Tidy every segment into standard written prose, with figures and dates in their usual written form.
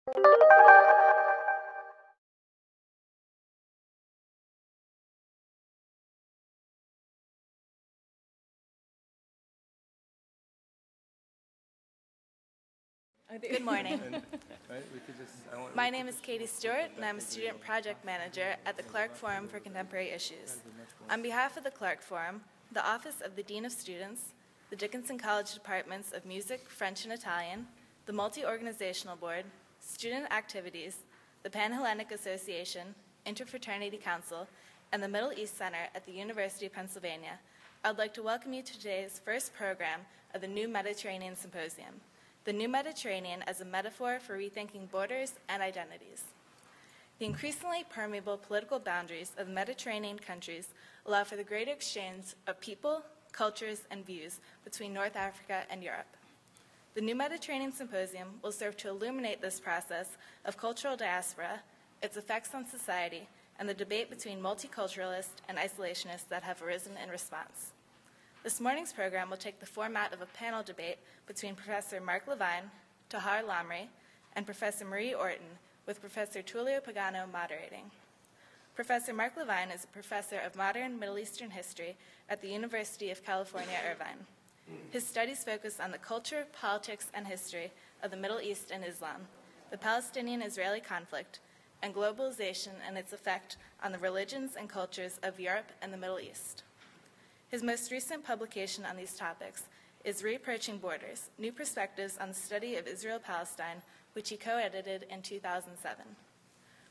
Good morning. My name is Katie Stewart, and I'm a student project manager at the Clarke Forum for Contemporary Issues. On behalf of the Clarke Forum, the Office of the Dean of Students, the Dickinson College Departments of Music, French, and Italian, the Multi-Organizational Board, Student Activities, the Pan-Hellenic Association, Interfraternity Council, and the Middle East Center at the University of Pennsylvania, I'd like to welcome you to today's first program of the New Mediterranean Symposium. The New Mediterranean as a metaphor for rethinking borders and identities. The increasingly permeable political boundaries of Mediterranean countries allow for the greater exchange of people, cultures, and views between North Africa and Europe. The New Mediterranean Symposium will serve to illuminate this process of cultural diaspora, its effects on society, and the debate between multiculturalists and isolationists that have arisen in response. This morning's program will take the format of a panel debate between Professor Mark LeVine, Tahar Lamri, and Professor Marie Orton, with Professor Tullio Pagano moderating. Professor Mark LeVine is a professor of modern Middle Eastern history at the University of California, Irvine. His studies focus on the culture, politics, and history of the Middle East and Islam, the Palestinian-Israeli conflict, and globalization and its effect on the religions and cultures of Europe and the Middle East. His most recent publication on these topics is Reapproaching Borders, New Perspectives on the Study of Israel-Palestine, which he co-edited in 2007.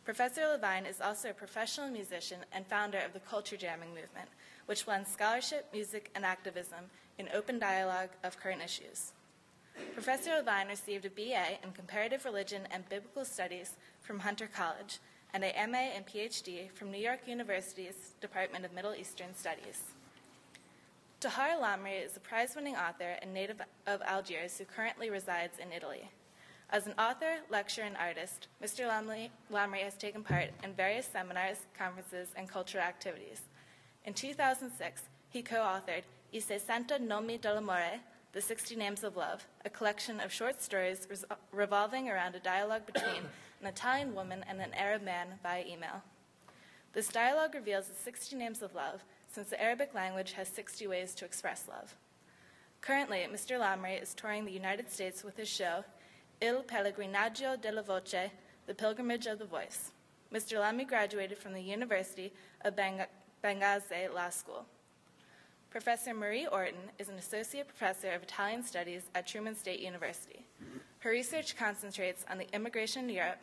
Professor LeVine is also a professional musician and founder of the Culture Jamming movement, which blends scholarship, music, and activism in open dialogue of current issues. Professor LeVine received a BA in Comparative Religion and Biblical Studies from Hunter College and a MA and PhD from New York University's Department of Middle Eastern Studies. Tahar Lamri is a prize-winning author and native of Algiers who currently resides in Italy. As an author, lecturer, and artist, Mr. Lamri has taken part in various seminars, conferences, and cultural activities. In 2006, he co-authored I 60 Nomi dell'Amore, The 60 Names of Love, a collection of short stories revolving around a dialogue between an Italian woman and an Arab man via email. This dialogue reveals the 60 names of love, since the Arabic language has 60 ways to express love. Currently, Mr. Lamri is touring the United States with his show, Il Pellegrinaggio della Voce, The Pilgrimage of the Voice. Mr. Lamri graduated from the University of Benghazi Law School. Professor Marie Orton is an associate professor of Italian studies at Truman State University. Her research concentrates on the immigration in Europe,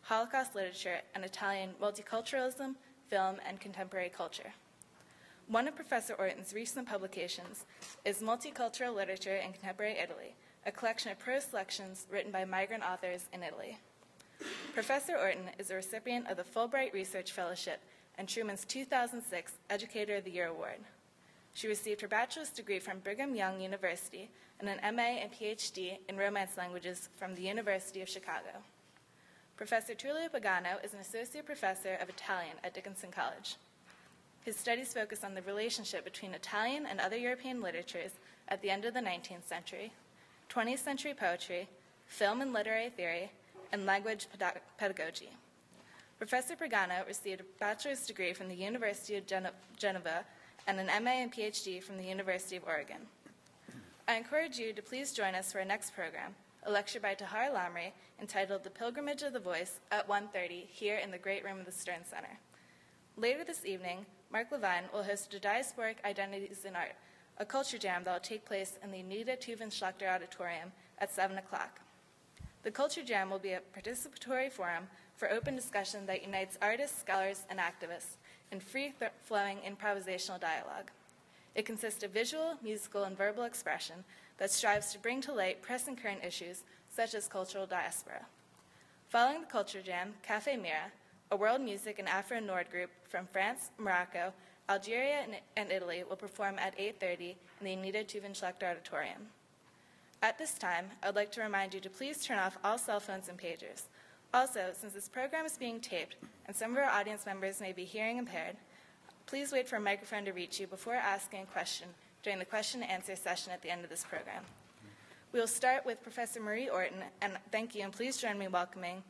Holocaust literature, and Italian multiculturalism, film, and contemporary culture. One of Professor Orton's recent publications is Multicultural Literature in Contemporary Italy, a collection of prose selections written by migrant authors in Italy. Professor Orton is a recipient of the Fulbright Research Fellowship and Truman's 2006 Educator of the Year Award. She received her bachelor's degree from Brigham Young University and an MA and PhD in Romance Languages from the University of Chicago. Professor Tullio Pagano is an associate professor of Italian at Dickinson College. His studies focus on the relationship between Italian and other European literatures at the end of the 19th century, 20th century poetry, film and literary theory, and language pedagogy. Professor Pagano received a bachelor's degree from the University of Geneva and an MA and PhD from the University of Oregon. I encourage you to please join us for our next program, a lecture by Tahar Lamri entitled The Pilgrimage of the Voice at 1:30 here in the Great Room of the Stern Center. Later this evening, Mark LeVine will host a Diasporic Identities in Art, a culture jam that will take place in the Anita Tuven-Schlechter Auditorium at 7 o'clock. The culture jam will be a participatory forum for open discussion that unites artists, scholars, and activists in free-flowing improvisational dialogue. It consists of visual, musical, and verbal expression that strives to bring to light pressing current issues such as cultural diaspora. Following the culture jam, Café Mira, a world music and Afro-Nord group from France, Morocco, Algeria, and Italy will perform at 8:30 in the Anita Tuven-Schlechter Auditorium. At this time, I would like to remind you to please turn off all cell phones and pagers. Also, since this program is being taped and some of our audience members may be hearing impaired, please wait for a microphone to reach you before asking a question during the question and answer session at the end of this program. We will start with Professor Marie Orton, and thank you, and please join me in welcoming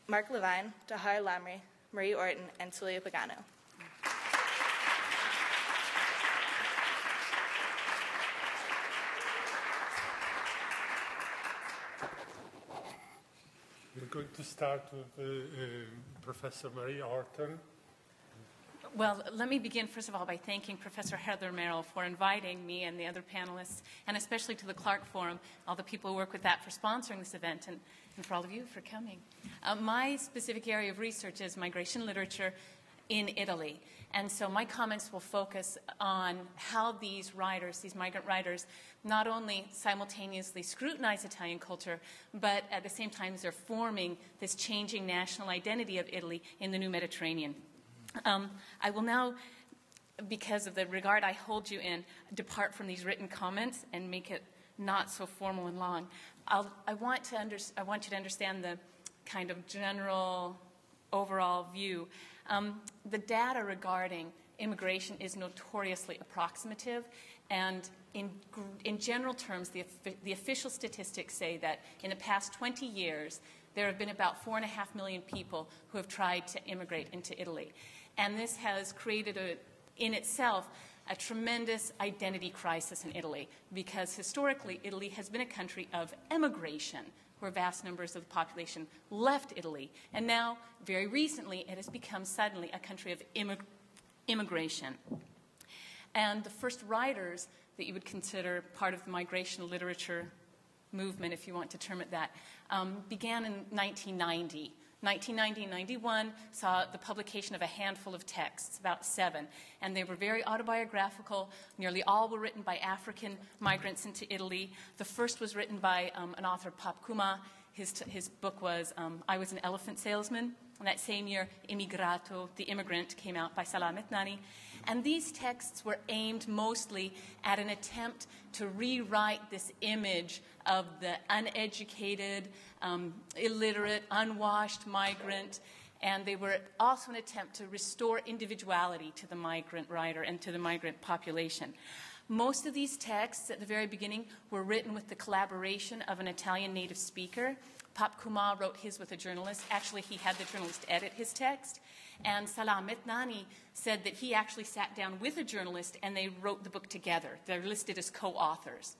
Mark LeVine, Tahar Lamri, Marie Orton, and Tullio Pagano. We're going to start with Professor Marie Orton. Well, let me begin, first of all, by thanking Professor Heather Merrill for inviting me and the other panelists, and especially to the Clarke Forum, all the people who work with that for sponsoring this event, and for all of you for coming. My specific area of research is migration literature in Italy. And so my comments will focus on how these writers, these migrant writers, not only simultaneously scrutinize Italian culture, but at the same time they're forming this changing national identity of Italy in the new Mediterranean. I will now, because of the regard I hold you in, depart from these written comments and make it not so formal and long. I want you to understand the kind of general overall view. The data regarding immigration is notoriously approximative, and in general terms, the official statistics say that in the past 20 years, there have been about 4.5 million people who have tried to immigrate into Italy. And this has created, in itself, a tremendous identity crisis in Italy, because historically, Italy has been a country of emigration, where vast numbers of the population left Italy. And now, very recently, it has become suddenly a country of immigration. And the first writers that you would consider part of the migration literature movement, if you want to term it that, began in 1990. 1990 and 91 saw the publication of a handful of texts, about 7, and they were very autobiographical. Nearly all were written by African migrants into Italy. The first was written by an author, Pagano. His book was I Was an Elephant Salesman. And that same year, Immigrato, The Immigrant, came out by Salah Metnani. And these texts were aimed mostly at an attempt to rewrite this image of the uneducated, illiterate, unwashed migrant. And they were also an attempt to restore individuality to the migrant writer and to the migrant population. Most of these texts at the very beginning were written with the collaboration of an Italian native speaker. Pagano wrote his with a journalist. Actually, he had the journalist edit his text. And Salah Metnani said that he actually sat down with a journalist and they wrote the book together. They're listed as co-authors.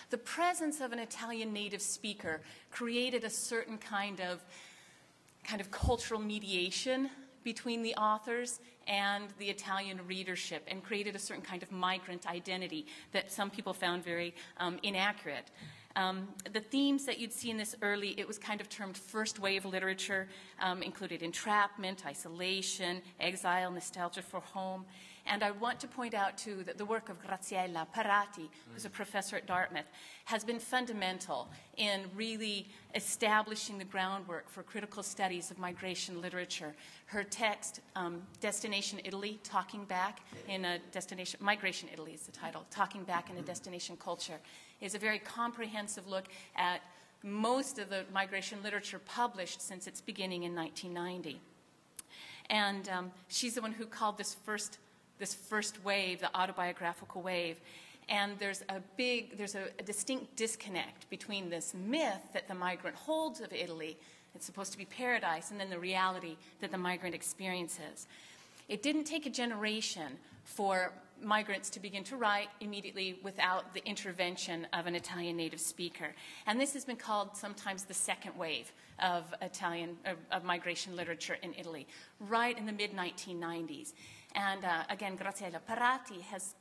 The presence of an Italian native speaker created a certain kind of cultural mediation between the authors and the Italian readership, and created a certain kind of migrant identity that some people found very inaccurate. The themes that you'd see in this early, it was kind of termed first wave literature, included entrapment, isolation, exile, nostalgia for home. And I want to point out, too, that the work of Graziella Parati, who's a professor at Dartmouth, has been fundamental in really establishing the groundwork for critical studies of migration literature. Her text, Destination Italy, Talking Back in a Destination, Migration Italy is the title, Talking Back in a Destination Culture, is a very comprehensive look at most of the migration literature published since its beginning in 1990. And she's the one who called this first wave the autobiographical wave. And there's a distinct disconnect between this myth that the migrant holds of Italy, it's supposed to be paradise, and then the reality that the migrant experiences. It didn't take a generation for migrants to begin to write immediately without the intervention of an Italian native speaker. And this has been called sometimes the second wave of migration literature in Italy, right in the mid-1990s. And again, Graziella Parati has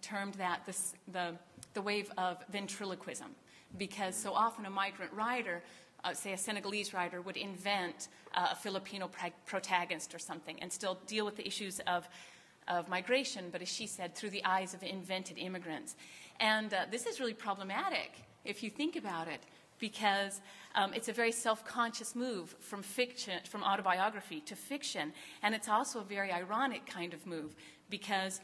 termed that the wave of ventriloquism, because so often a migrant writer, say a Senegalese writer, would invent a Filipino protagonist or something and still deal with the issues of migration, but as she said, through the eyes of invented immigrants. And this is really problematic if you think about it, because it's a very self-conscious move from fiction, from autobiography to fiction, and it's also a very ironic kind of move, because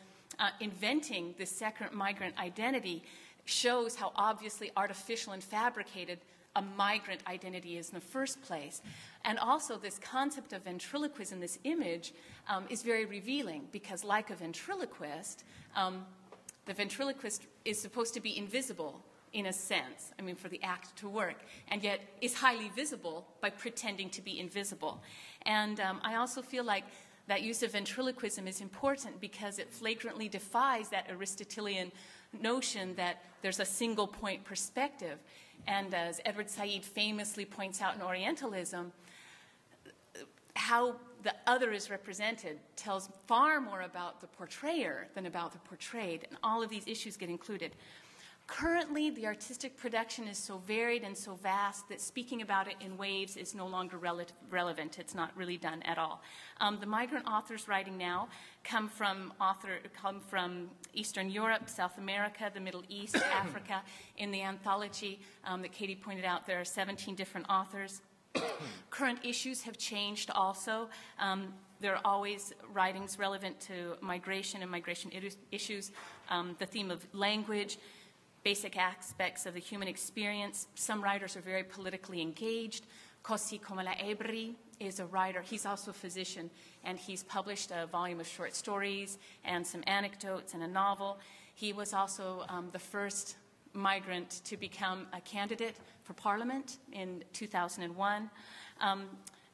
inventing this second migrant identity shows how obviously artificial and fabricated a migrant identity is in the first place. And also this concept of ventriloquism, this image, is very revealing, because like a ventriloquist, the ventriloquist is supposed to be invisible in a sense, I mean, for the act to work, and yet is highly visible by pretending to be invisible. And I also feel like that use of ventriloquism is important because it flagrantly defies that Aristotelian notion that there's a single point perspective. And as Edward Said famously points out in Orientalism, how the other is represented tells far more about the portrayer than about the portrayed, and all of these issues get included. Currently, the artistic production is so varied and so vast that speaking about it in waves is no longer relevant. It's not really done at all. The migrant authors writing now come from Eastern Europe, South America, the Middle East, Africa. In the anthology that Katie pointed out, there are 17 different authors. Current issues have changed also. There are always writings relevant to migration and migration issues, the theme of language, basic aspects of the human experience. Some writers are very politically engaged. Così come la Ebri is a writer. He's also a physician, and he's published a volume of short stories and some anecdotes and a novel. He was also the first migrant to become a candidate for parliament in 2001.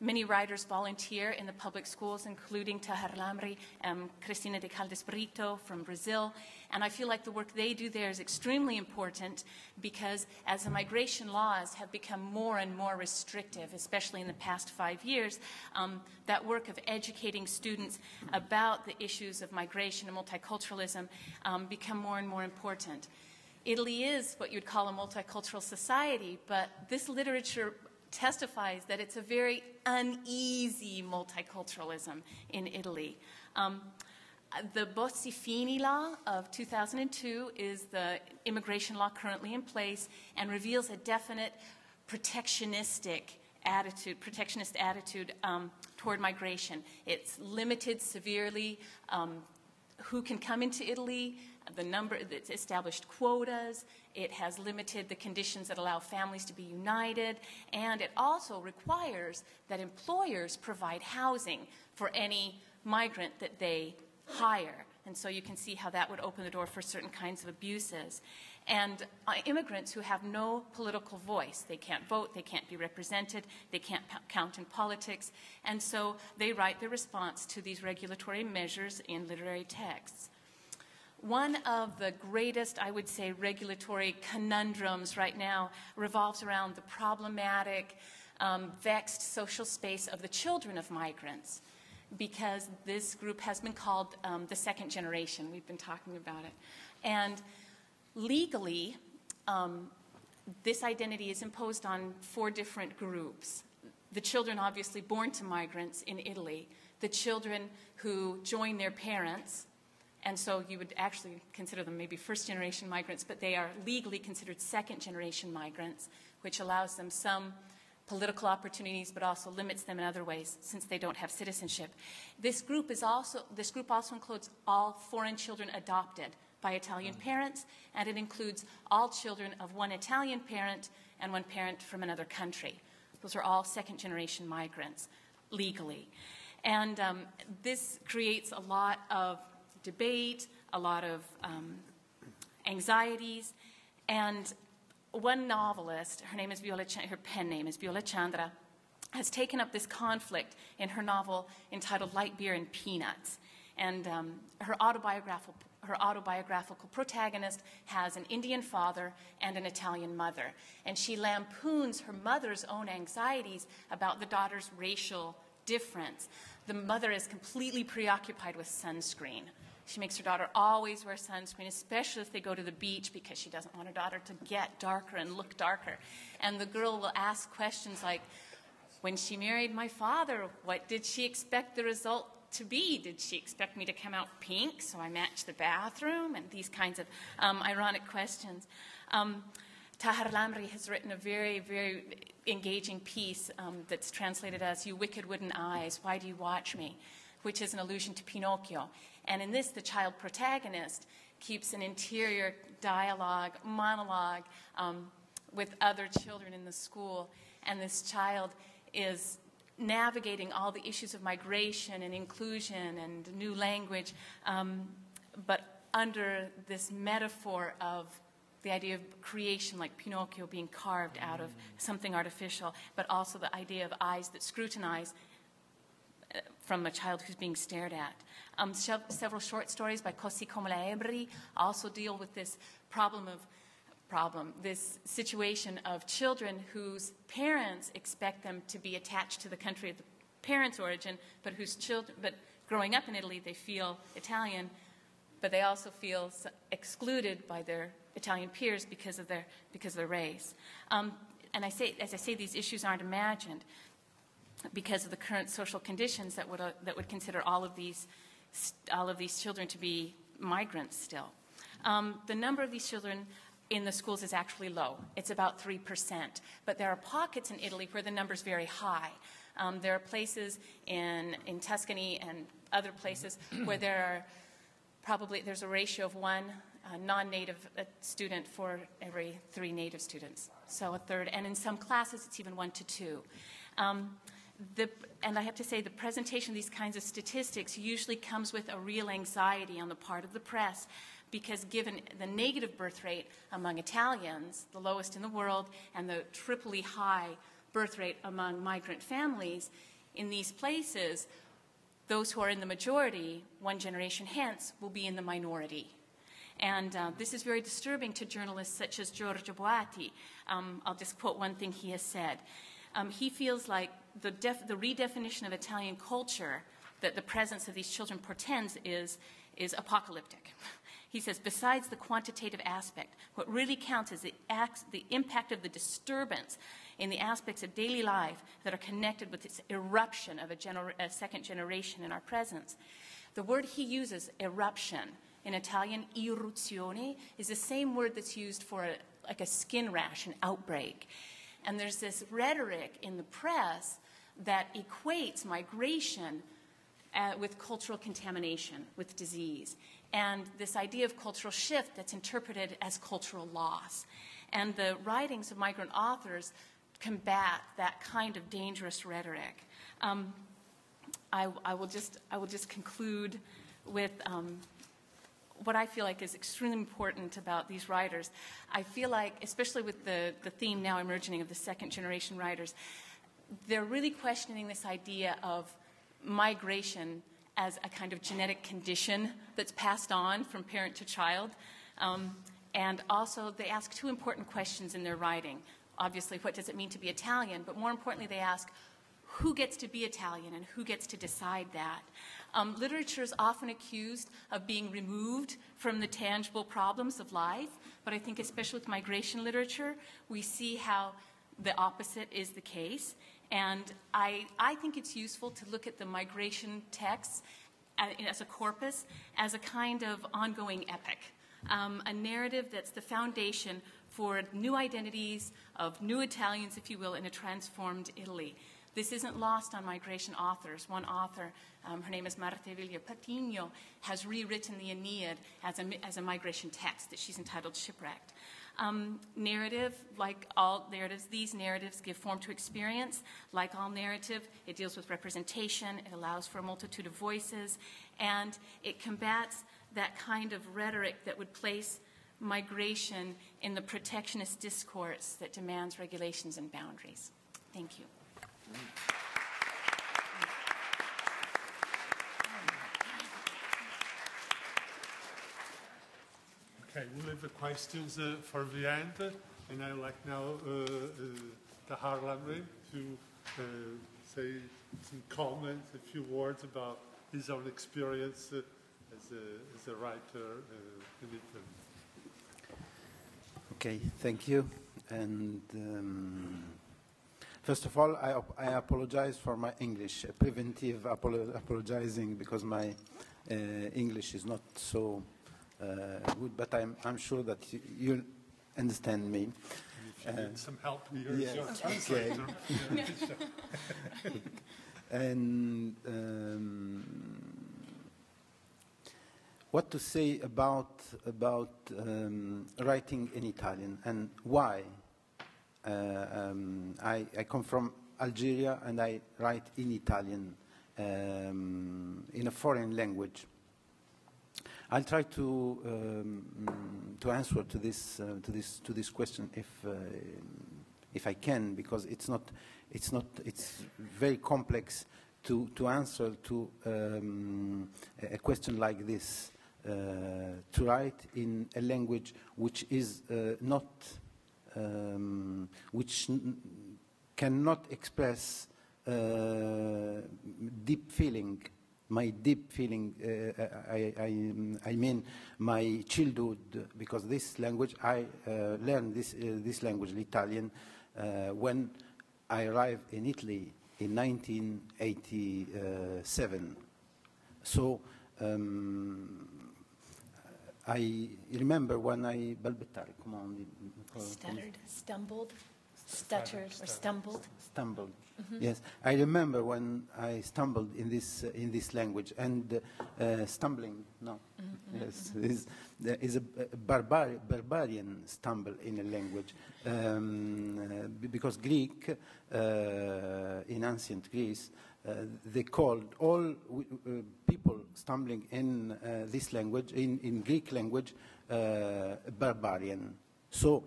Many writers volunteer in the public schools, including Tahar Lamri and Cristina de Caldas Brito from Brazil. And I feel like the work they do there is extremely important because as the migration laws have become more and more restrictive, especially in the past 5 years, that work of educating students about the issues of migration and multiculturalism become more and more important. Italy is what you'd call a multicultural society, but this literature testifies that it's a very uneasy multiculturalism in Italy. The Bossi-Fini law of 2002 is the immigration law currently in place and reveals a definite protectionist attitude toward migration. It's limited severely who can come into Italy, it's established quotas, it has limited the conditions that allow families to be united, and it also requires that employers provide housing for any migrant that they hire. And so you can see how that would open the door for certain kinds of abuses. And immigrants who have no political voice, they can't vote, they can't be represented, they can't count in politics, and so they write their response to these regulatory measures in literary texts. One of the greatest, I would say, regulatory conundrums right now revolves around the problematic, vexed social space of the children of migrants, because this group has been called the second generation. We've been talking about it. And legally, this identity is imposed on 4 different groups. The children obviously born to migrants in Italy, the children who join their parents, and so you would actually consider them maybe first-generation migrants, but they are legally considered second-generation migrants, which allows them some political opportunities, but also limits them in other ways since they don't have citizenship. This group also includes all foreign children adopted by Italian parents, and it includes all children of one Italian parent and one parent from another country. Those are all second-generation migrants legally. And this creates a lot of debate, a lot of anxieties, and one novelist, her pen name is Viola Chandra, has taken up this conflict in her novel entitled Light Beer and Peanuts. And her autobiographical protagonist has an Indian father and an Italian mother. And she lampoons her mother's own anxieties about the daughter's racial difference. The mother is completely preoccupied with sunscreen. She makes her daughter always wear sunscreen, especially if they go to the beach, because she doesn't want her daughter to get darker and look darker. And the girl will ask questions like, when she married my father, what did she expect the result to be? Did she expect me to come out pink so I match the bathroom? And these kinds of ironic questions. Tahar Lamri has written a very, very engaging piece that's translated as "You Wicked Wooden Eyes, Why Do You Watch Me?", which is an allusion to Pinocchio. And in this, the child protagonist keeps an interior monologue with other children in the school. And this child is navigating all the issues of migration and inclusion and new language, but under this metaphor of the idea of creation, like Pinocchio being carved out of something artificial, but also the idea of eyes that scrutinize from a child who's being stared at. Several short stories by Così come la Ebri also deal with this this situation of children whose parents expect them to be attached to the country of the parents' origin, but growing up in Italy, they feel Italian, but they also feel excluded by their Italian peers because of their race. And as I say, these issues aren't imagined because of the current social conditions that would consider all of these children to be migrants still. The number of these children in the schools is actually low. It's about 3%. But there are pockets in Italy where the number is very high. There are places in Tuscany and other places where there's a ratio of one non-native student for every 3 native students, so a third. And in some classes, it's even 1 to 2. And I have to say, the presentation of these kinds of statistics usually comes with a real anxiety on the part of the press, because given the negative birth rate among Italians, the lowest in the world, and the triply high birth rate among migrant families, in these places, those who are in the majority, 1 generation hence, will be in the minority. And this is very disturbing to journalists such as Giorgio Boatti. I'll just quote one thing he has said. He feels like the redefinition of Italian culture that the presence of these children portends is apocalyptic. He says, besides the quantitative aspect, what really counts is the impact of the disturbance in the aspects of daily life that are connected with this eruption of a second generation in our presence. The word he uses, eruption, in Italian, irruzione, is the same word that's used for like a skin rash, an outbreak. And there's this rhetoric in the press that equates migration with cultural contamination, with disease, and this idea of cultural shift that's interpreted as cultural loss. And the writings of migrant authors combat that kind of dangerous rhetoric. I will just conclude with what I feel like is extremely important about these writers. I feel like, especially with the theme now emerging of the second generation writers, they're really questioning this idea of migration as a kind of genetic condition that's passed on from parent to child. And also, they ask 2 important questions in their writing. Obviously, what does it mean to be Italian? But more importantly, they ask, who gets to be Italian and who gets to decide that? Literature is often accused of being removed from the tangible problems of life, but I think especially with migration literature, we see how the opposite is the case. And I think it's useful to look at the migration texts as a corpus, as a kind of ongoing epic, a narrative that's the foundation for new identities of new Italians, if you will, in a transformed Italy. This isn't lost on migration authors. One author, her name is Marta Villa Patino, has rewritten the Aeneid as a migration text that she's entitled Shipwrecked. Narrative, like all narratives, these narratives give form to experience. Like all narrative, it deals with representation, it allows for a multitude of voices, and it combats that kind of rhetoric that would place migration in the protectionist discourse that demands regulations and boundaries. Thank you. Okay, we'll leave the questions for the end, and I'd like now Tahar Lamri to say some comments, a few words about his own experience as a writer in Italy. Okay, thank you. And first of all, I apologize for my English, preventive apologizing, because my English is not so good, but I'm sure that you'll understand me. If you need some help here, yes, your translator. Okay. And what to say about writing in Italian and why? I come from Algeria and I write in Italian, in a foreign language. I'll try to answer to this question if I can, because it's very complex to answer to a question like this. To write in a language which is not, which cannot express deep feeling, my deep feeling. I mean my childhood, because this language I learned this language, Italian, when I arrived in Italy in 1987. So. I remember when I balbettare, stuttered, stumbled, stuttered, or stumbled. Stumbled. Mm-hmm. Yes, I remember when I stumbled in this language, and stumbling. No, mm-hmm. Yes, mm-hmm. is a barbarian stumble in a language, because Greek in ancient Greece. They called all people stumbling in this language, in Greek language, barbarian. So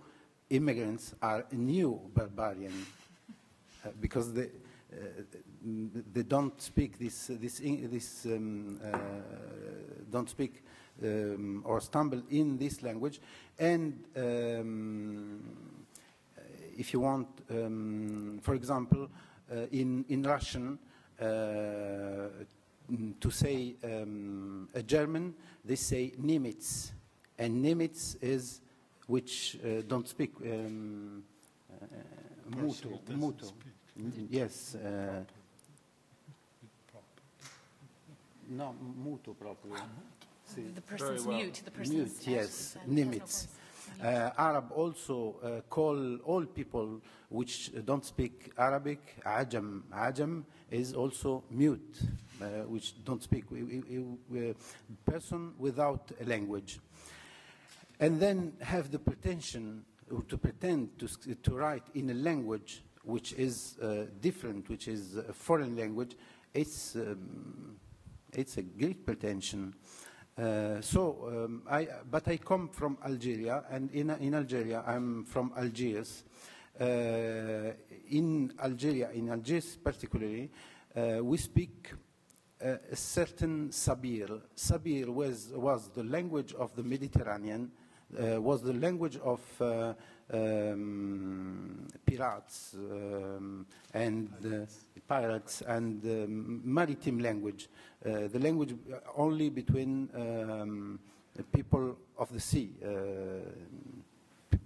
immigrants are new barbarian because they don't speak don't speak or stumble in this language. And if you want, for example, in Russian. To say a German, they say Nimitz, and Nimitz is which don't speak Mutu. Yes. No, Mutu properly. The person's mute. The person's mute. Yes, Nimitz. Arab also call all people which don't speak Arabic Ajam. Ajam is also mute, which don't speak, person without a language. And then have the pretension to pretend to write in a language which is different, which is a foreign language. It's a great pretension. But I come from Algeria, and in Algeria, I'm from Algiers. In Algiers particularly, we speak a certain Sabir. Sabir was the language of the Mediterranean, was the language of pirates and maritime language, the language only between people of the sea,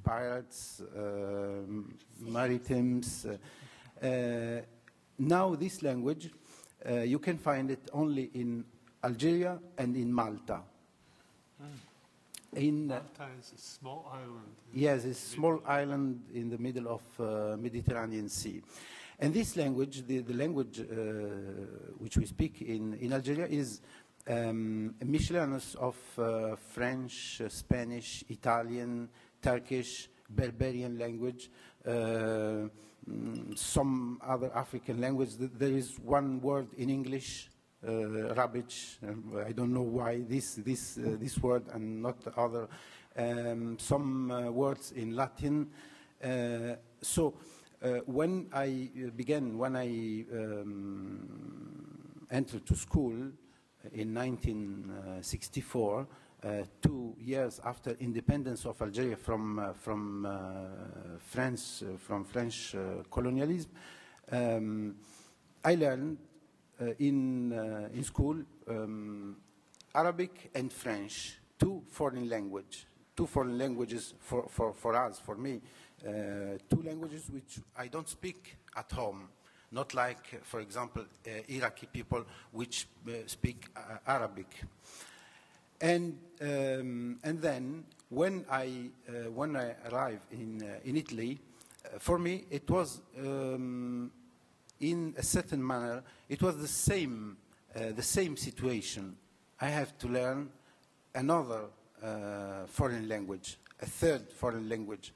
pirates, maritimes. Now this language, you can find it only in Algeria and in Malta. Malta is a small island. Yes, it's a small island in the middle of Mediterranean Sea. And this language, the language which we speak in Algeria, is a miscellaneous of French, Spanish, Italian, Turkish, Berberian language, some other African language. There is one word in English, rubbish. I don't know why this word and not the other. Some words in Latin. When I entered to school in 1964, 2 years after independence of Algeria from France, from French colonialism, I learned in school Arabic and French, two foreign languages for us, for me. Two languages which I don't speak at home, not like, for example, Iraqi people which speak Arabic. And then when I arrived in Italy, for me it was in a certain manner it was the same situation. I have to learn another foreign language, a third foreign language.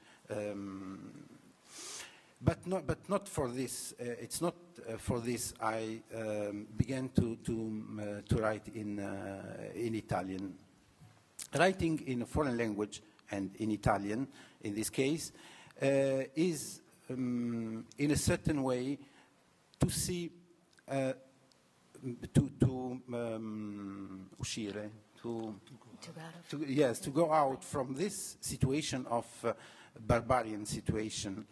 But not for this. It's not for this I began to write in Italian. writing in a foreign language, and in Italian in this case, is in a certain way to see, uscire, to go out from this situation of barbarian situation,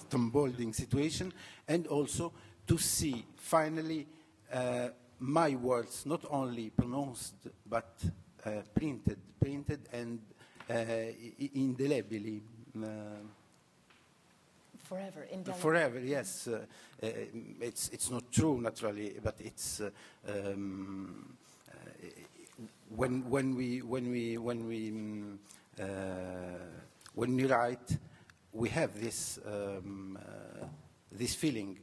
stumbling situation, and also to see finally my words not only pronounced but printed and indelibly. Forever, indelibly. Forever, yes. It's not true naturally, but it's when we write, we have this this feeling,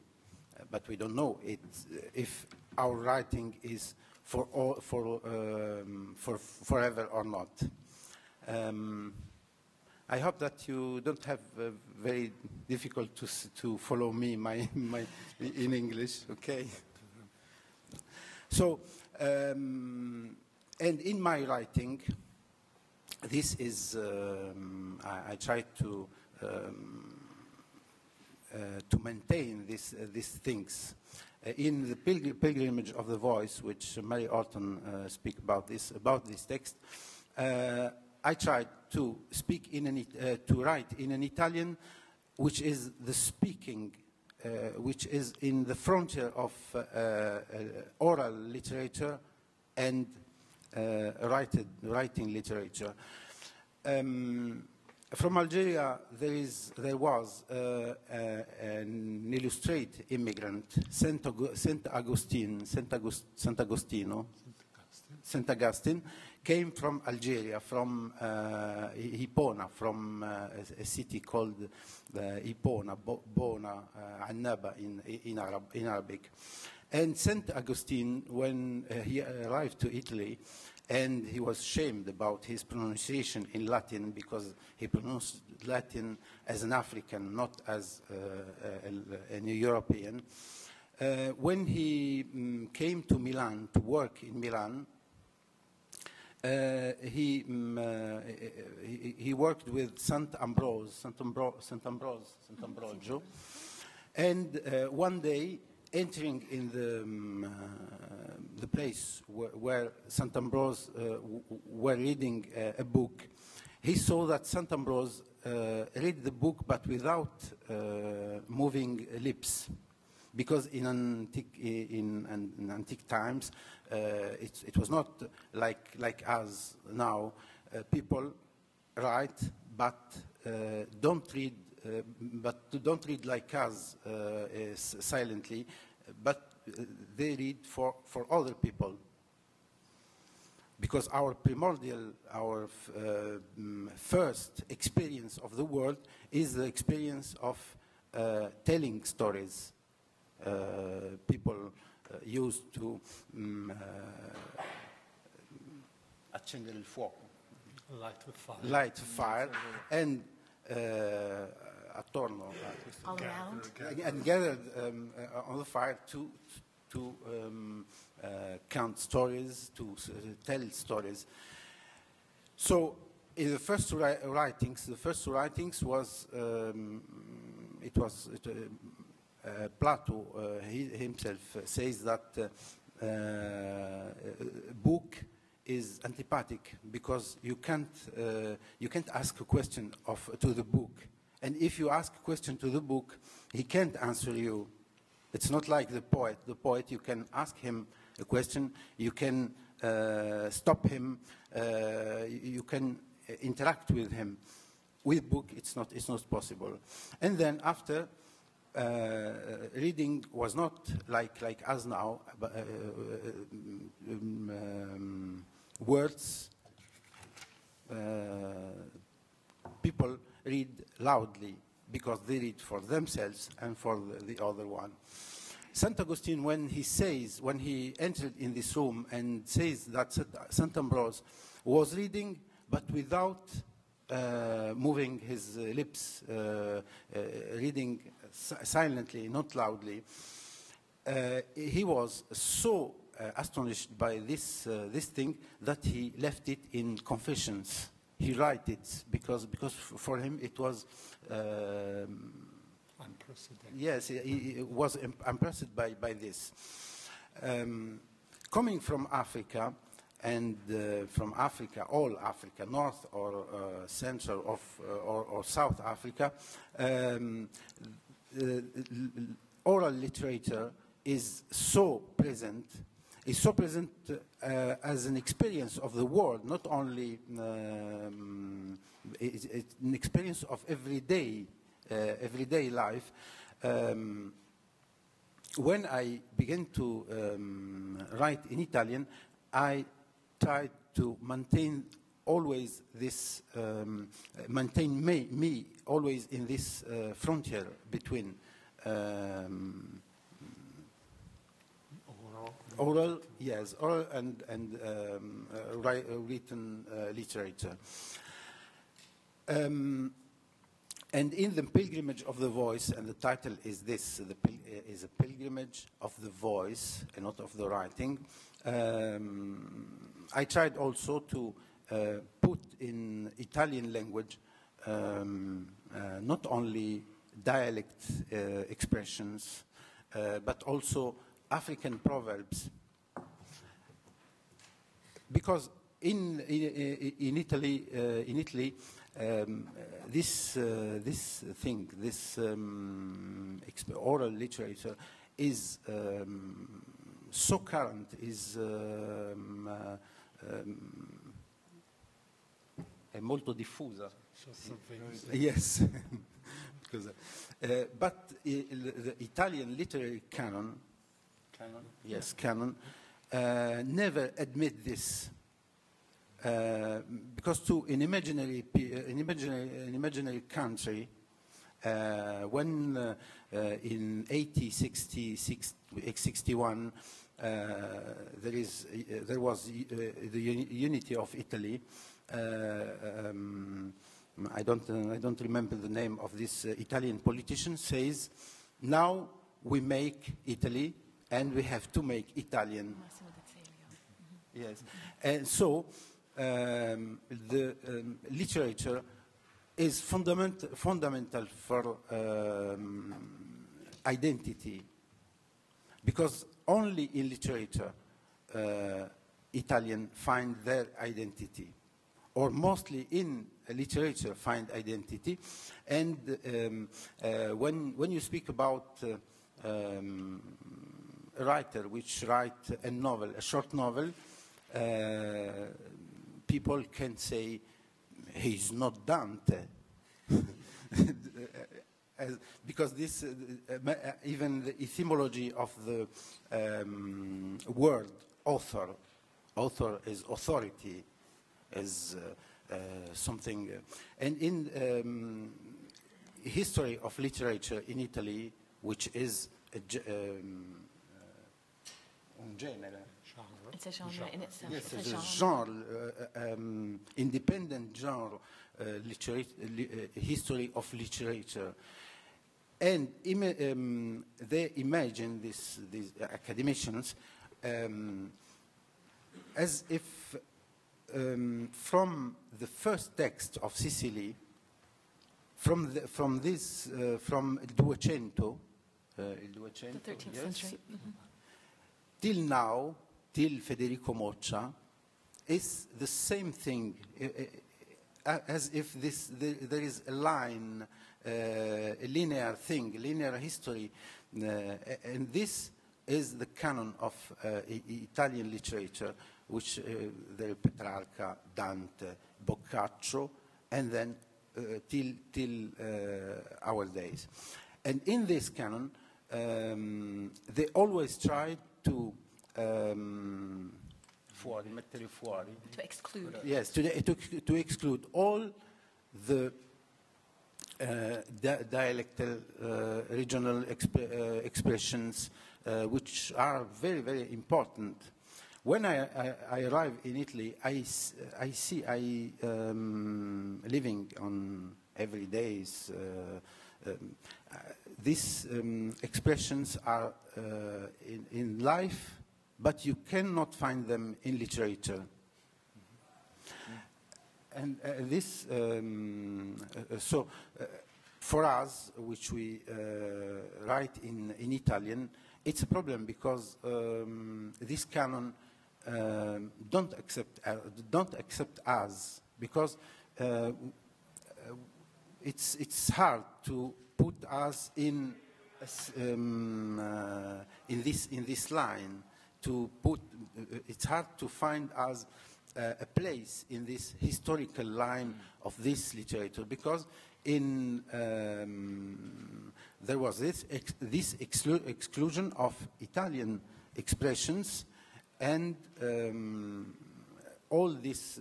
but we don't know if our writing is for forever or not. I hope that you don't have very difficult to follow me in English. Okay. So, and in my writing, this is I try to maintain these things. In the pilgrimage of the voice, which Mary Orton speak about this text, I tried to speak to write in an Italian, which is the speaking, which is in the frontier of oral literature and writing literature. From Algeria, there was an illustrate immigrant, Saint Augustine, came from Algeria, from Hipona, from a city called Hipona, Bona, Annaba in Arabic. And Saint Augustine, when he arrived to Italy, and he was shamed about his pronunciation in Latin because he pronounced Latin as an African, not as a European. When he came to Milan to work in Milan, he worked with Saint Ambrogio, and one day, entering in the place where Saint Ambrose were reading a book, he saw that Saint Ambrose read the book but without moving lips, because in antique times it was not like us now. People write but don't read. But don't read like us silently, but they read for other people. Because our primordial, our first experience of the world is the experience of telling stories. People used to accendere il fuoco, light the fire, and attorno, all around, and gathered on the fire to count stories, to tell stories. So, in the first writings, was Plato himself says that book is antipathic because you can't ask a question to the book, and if you ask a question to the book, he can't answer you. It's not like the poet. The poet, you can ask him a question, you can stop him, you can interact with him. With book, it's not possible. And then after. Reading was not like us now, but, words. People read loudly because they read for themselves and for the other one. Saint Augustine, when he entered in this room and says that Saint Ambrose was reading, but without moving his lips, reading silently, not loudly, he was so astonished by this thing that he left it in Confessions. He wrote it because for him it was unprecedented. Yes, he was impressed by this. Coming from Africa, and from Africa, all Africa, North or Central or South Africa, oral literature is so present as an experience of the world, not only it's an experience of everyday life. When I began to write in Italian, I tried to maintain always this, maintain me always in this frontier between oral and written literature. And in the Pilgrimage of the Voice, and the title is this, is a pilgrimage of the voice and not of the writing, I tried also to put in Italian language not only dialect expressions, but also African proverbs. Because in Italy, this thing, this oral literature is so current, is è molto diffusa. Yes, because, but the Italian literary canon, never admit this. Because to an imaginary country, when in 1861 there was the unity of Italy. I don't remember the name of this Italian politician. Says, now we make Italy, and we have to make Italian. Yes, and so. The literature is fundamental for identity, because only in literature Italians find their identity, or mostly in literature find identity. And when you speak about a writer which writes a novel, a short novel, people can say, he's not Dante. Because this, even the etymology of the word author is authority, is something. And in history of literature in Italy, which is un genere. It's a genre in itself. Yes, it's a genre, independent genre, history of literature. And they imagine these academicians as if from the first text of Sicily, from il Duecento, The 13th century. Mm-hmm. Till now, till Federico Moccia, is the same thing, as if there is a line, a linear thing, linear history, and this is the canon of Italian literature, which there is Petrarca, Dante, Boccaccio, and then till our days. And in this canon, they always try to mettere fuori. To exclude. Yes, to exclude all the dialectal regional expressions, which are very, very important. When I arrive in Italy, I living on every days. These expressions are in life, but you cannot find them in literature. And this, for us, which we write in Italian, it's a problem because this canon don't accept us, because it's hard to put us in this line. It's hard to find us a place in this historical line of this literature, because there was this exclusion of Italian expressions, and all this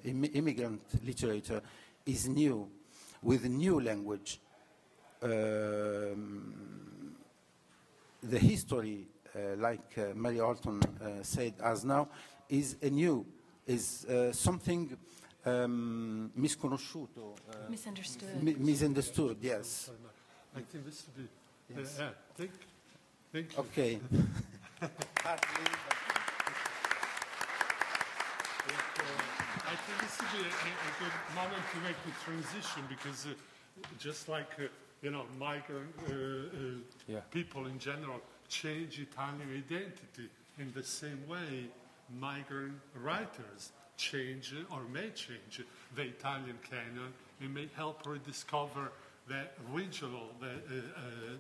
immigrant literature is new, with a new language. The history, like Mary Orton said as now, is something misconosciuto. Misunderstood. Misunderstood, yes. I think this would be... Yes. Thank you. Okay. I think this would be a good moment to make the transition, because just like, migrant people in general change Italian identity, in the same way, migrant writers change or may change the Italian canon and may help rediscover that regional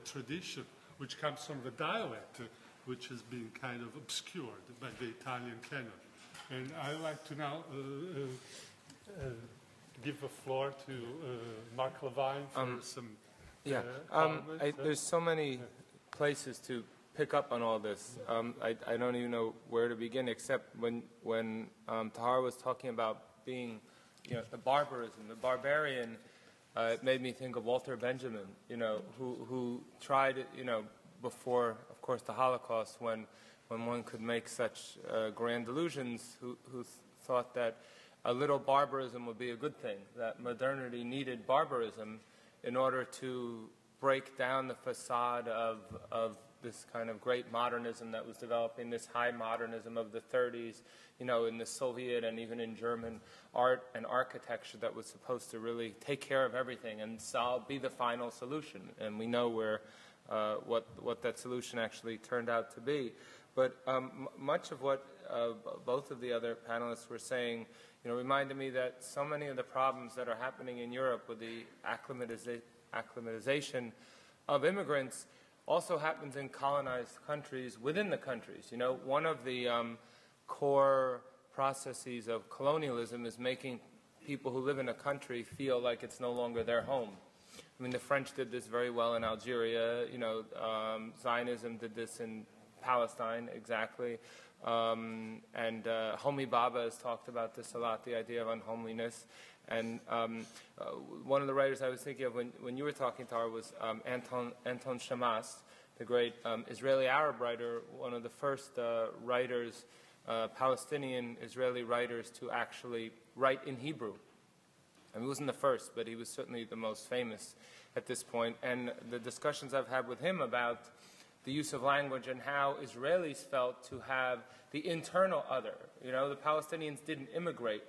tradition which comes from the dialect, which has been kind of obscured by the Italian canon. And I'd like to now give the floor to Mark LeVine for some comments. There's so many places to pick up on all this. I don't even know where to begin, except when Tahar was talking about being, the barbarism, the barbarian, it made me think of Walter Benjamin, who tried, before, of course, the Holocaust, when one could make such grand illusions, who thought that a little barbarism would be a good thing, that modernity needed barbarism in order to break down the facade of this kind of great modernism that was developing, this high modernism of the 30s, in the Soviet and even in German art and architecture that was supposed to really take care of everything and be the final solution. And we know what that solution actually turned out to be. But much of what both of the other panelists were saying, reminded me that so many of the problems that are happening in Europe with the acclimatization of immigrants also happens in colonized countries within the countries. One of the core processes of colonialism is making people who live in a country feel like it's no longer their home. I mean, the French did this very well in Algeria. Zionism did this in Palestine, exactly. And Homi Bhabha has talked about this a lot, the idea of unhomeliness. And one of the writers I was thinking of when you were talking, Tahar, was Anton Shamas, the great Israeli Arab writer, one of the first writers, Palestinian Israeli writers, to actually write in Hebrew. I mean, he wasn't the first, but he was certainly the most famous at this point. And the discussions I've had with him about the use of language and how Israelis felt to have the internal other. The Palestinians didn't immigrate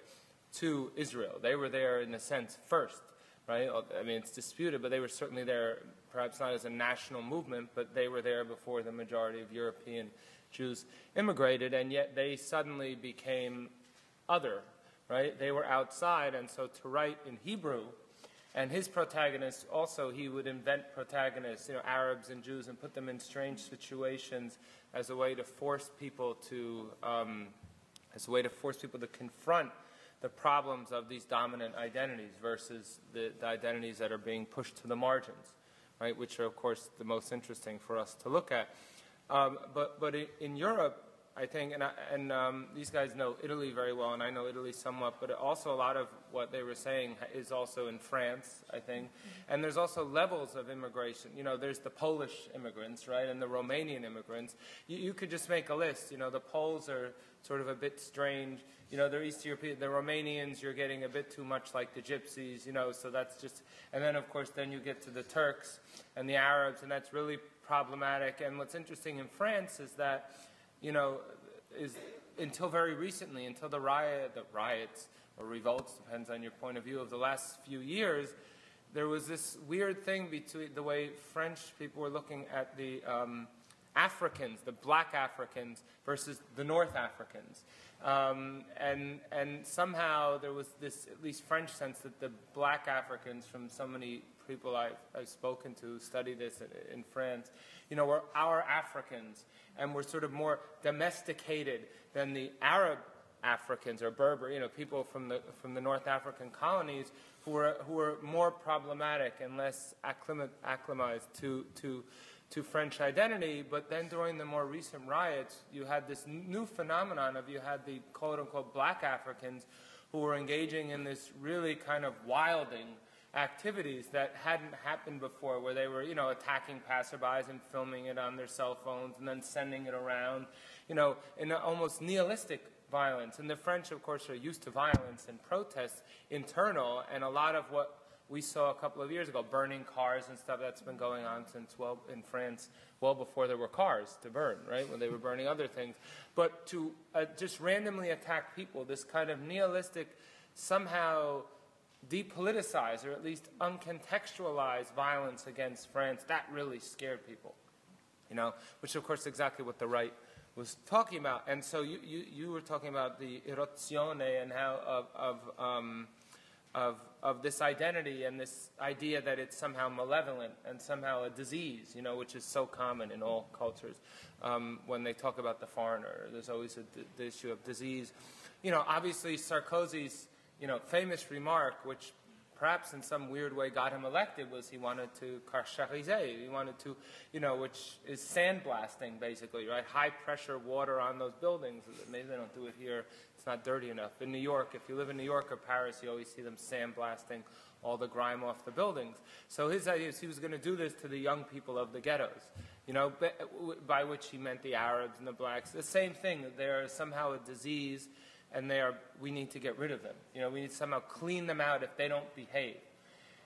to Israel. They were there, in a sense, first, right? I mean, it's disputed, but they were certainly there, perhaps not as a national movement, but they were there before the majority of European Jews immigrated, and yet they suddenly became other, right? They were outside, and so to write in Hebrew, and his protagonists also, he would invent protagonists, Arabs and Jews, and put them in strange situations as a way to force people to, confront the problems of these dominant identities versus the identities that are being pushed to the margins, right? Which are, of course, the most interesting for us to look at. But in Europe, I think, and these guys know Italy very well, and I know Italy somewhat, but also a lot of what they were saying is also in France, I think. And there's also levels of immigration. There's the Polish immigrants, right, and the Romanian immigrants. You could just make a list. The Poles are sort of a bit strange. They're East European. The Romanians, you're getting a bit too much like the Gypsies, so that's just... And then, of course, then you get to the Turks and the Arabs, and that's really problematic. And what's interesting in France is that you know, is until very recently, until the riots or revolts, depends on your point of view, of the last few years, there was this weird thing between the way French people were looking at the Africans, the black Africans, versus the North Africans. And somehow there was this, at least French sense, that the black Africans, from so many people I've spoken to, study this in France, you know, were our Africans, and were sort of more domesticated than the Arab Africans or Berber, you know, people from the North African colonies who were more problematic and less acclimatized to French identity. But then during the more recent riots, you had this new phenomenon of, you had the quote-unquote black Africans who were engaging in this really kind of wilding activities that hadn't happened before, where they were, you know, attacking passerbys and filming it on their cell phones and then sending it around, you know, in an almost nihilistic violence. And the French, of course, are used to violence and protests internal, and a lot of what we saw a couple of years ago, burning cars and stuff, that's been going on since, well, in France, well before there were cars to burn, right, when they were burning other things. But to just randomly attack people, this kind of nihilistic, somehow depoliticized or at least uncontextualized violence against France, that really scared people, you know, which of course is exactly what the right was talking about. And so you were talking about the erozione and how of this identity and this idea that it's somehow malevolent and somehow a disease, you know, which is so common in all cultures. When they talk about the foreigner, there's always the issue of disease. You know, obviously Sarkozy's, you know, famous remark, which perhaps in some weird way got him elected, was he wanted to carchariser. He wanted to, you know, which is sandblasting, basically, right? High pressure water on those buildings. Maybe they don't do it here. It's not dirty enough. In New York, if you live in New York or Paris, you always see them sandblasting all the grime off the buildings. So his idea is he was going to do this to the young people of the ghettos, you know, by which he meant the Arabs and the blacks. The same thing, that they are somehow a disease, and we need to get rid of them. You know, we need to somehow clean them out if they don't behave.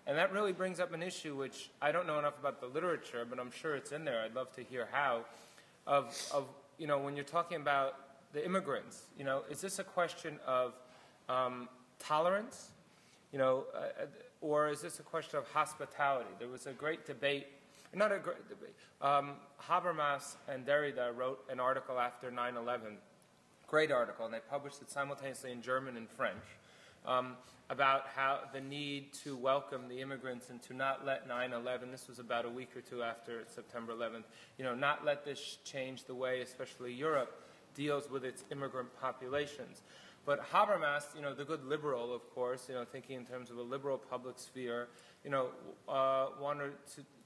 And that really brings up an issue which I don't know enough about the literature, but I'm sure it's in there. I'd love to hear how, of you know, when you're talking about the immigrants, you know, is this a question of tolerance, you know, or is this a question of hospitality? There was a great debate, not a great debate. Habermas and Derrida wrote an article after 9/11, great article, and they published it simultaneously in German and French, about how the need to welcome the immigrants and to not let 9/11, this was about a week or two after September 11th, you know, not let this change the way, especially Europe, deals with its immigrant populations. But Habermas, you know, the good liberal, of course, you know, thinking in terms of a liberal public sphere, you know, wanted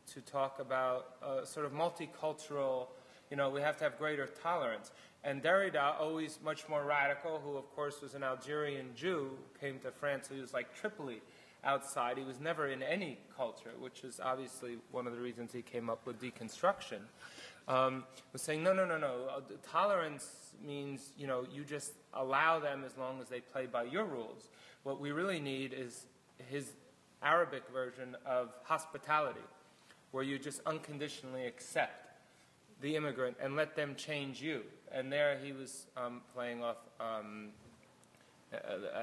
to talk about sort of multicultural, you know, we have to have greater tolerance. And Derrida, always much more radical, who of course was an Algerian Jew, came to France, so he was like triply outside. He was never in any culture, which is obviously one of the reasons he came up with deconstruction. Was saying, no. Tolerance means, you know, you just allow them as long as they play by your rules. What we really need is his Arabic version of hospitality, where you just unconditionally accept the immigrant and let them change you. And there he was playing off